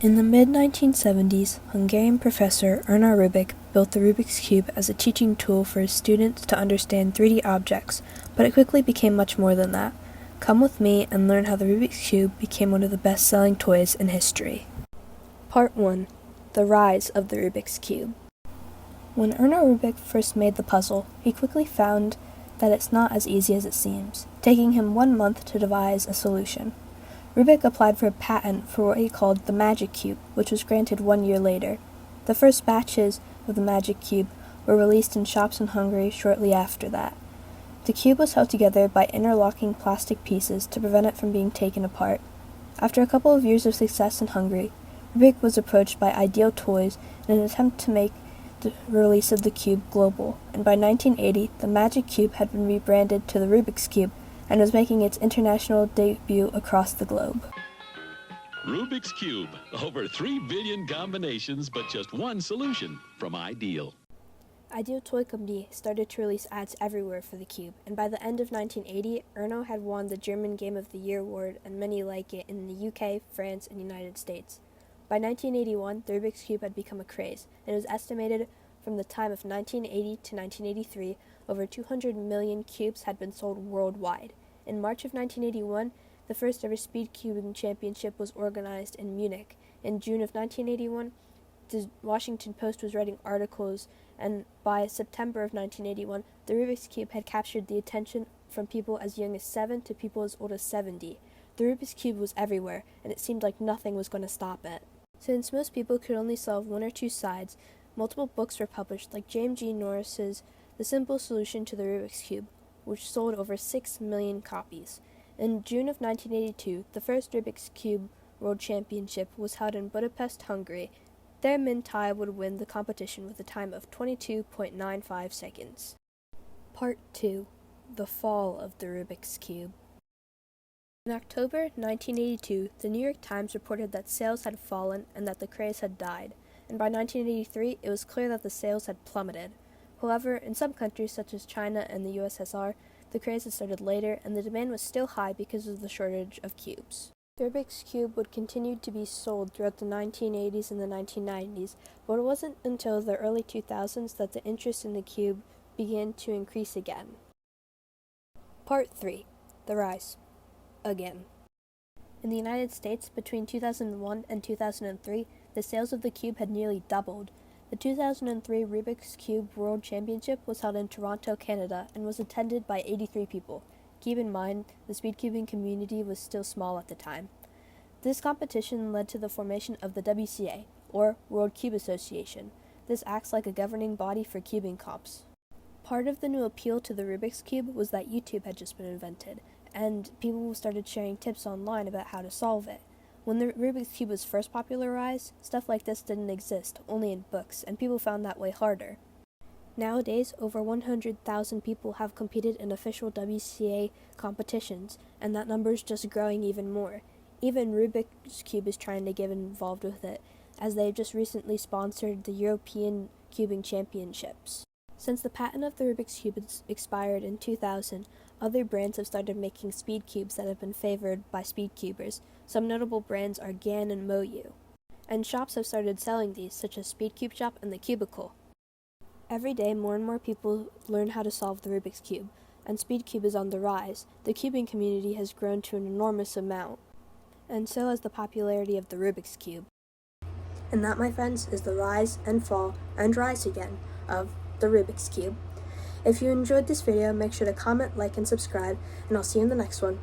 In the mid-1970s, Hungarian professor Erno Rubik built the Rubik's Cube as a teaching tool for his students to understand 3D objects, but it quickly became much more than that. Come with me and learn how the Rubik's Cube became one of the best-selling toys in history. Part 1. The Rise of the Rubik's Cube. When Erno Rubik first made the puzzle, he quickly found that it's not as easy as it seems, taking him 1 month to devise a solution. Rubik applied for a patent for what he called the Magic Cube, which was granted 1 year later. The first batches of the Magic Cube were released in shops in Hungary shortly after that. The cube was held together by interlocking plastic pieces to prevent it from being taken apart. After a couple of years of success in Hungary, Rubik was approached by Ideal Toys in an attempt to make the release of the cube global, and by 1980, the Magic Cube had been rebranded to the Rubik's Cube and was making its international debut across the globe. Rubik's Cube. Over 3 billion combinations, but just one solution from Ideal. Ideal Toy Company started to release ads everywhere for the cube, and by the end of 1980, Erno had won the German Game of the Year award and many like it in the UK, France, and United States. By 1981, the Rubik's Cube had become a craze, and it was estimated from the time of 1980 to 1983, over 200 million cubes had been sold worldwide. In March of 1981, the first ever speed cubing championship was organized in Munich. In June of 1981, the Washington Post was writing articles, and by September of 1981, the Rubik's Cube had captured the attention from people as young as 7 to people as old as 70. The Rubik's Cube was everywhere, and it seemed like nothing was going to stop it. Since most people could only solve 1 or 2 sides, multiple books were published, like James G. Norris's The Simple Solution to the Rubik's Cube, which sold over 6 million copies. In June of 1982, the first Rubik's Cube World Championship was held in Budapest, Hungary. There, Min Tai would win the competition with a time of 22.95 seconds. Part 2. The Fall of the Rubik's Cube. In October 1982, the New York Times reported that sales had fallen and that the craze had died, and by 1983 it was clear that the sales had plummeted. However, in some countries such as China and the USSR, the craze had started later and the demand was still high because of the shortage of cubes. The Rubik's Cube would continue to be sold throughout the 1980s and the 1990s, but it wasn't until the early 2000s that the interest in the cube began to increase again. Part 3. The Rise. Again. In the United States, between 2001 and 2003, the sales of the cube had nearly doubled. The 2003 Rubik's Cube World Championship was held in Toronto, Canada, and was attended by 83 people. Keep in mind, the speedcubing community was still small at the time. This competition led to the formation of the WCA, or World Cube Association. This acts like a governing body for cubing comps. Part of the new appeal to the Rubik's Cube was that YouTube had just been invented, and people started sharing tips online about how to solve it. When the Rubik's Cube was first popularized, stuff like this didn't exist, only in books, and people found that way harder. Nowadays, over 100,000 people have competed in official WCA competitions, and that number is just growing even more. Even Rubik's Cube is trying to get involved with it, as they've just recently sponsored the European Cubing Championships. Since the patent of the Rubik's Cube expired in 2000, other brands have started making speed cubes that have been favored by speed cubers. Some notable brands are GAN and Moyu. And shops have started selling these, such as Speed Cube Shop and The Cubicle. Every day, more and more people learn how to solve the Rubik's Cube, and Speedcube is on the rise. The cubing community has grown to an enormous amount, and so has the popularity of the Rubik's Cube. And that, my friends, is the rise and fall and rise again of the Rubik's Cube. If you enjoyed this video, make sure to comment, like, and subscribe, and I'll see you in the next one.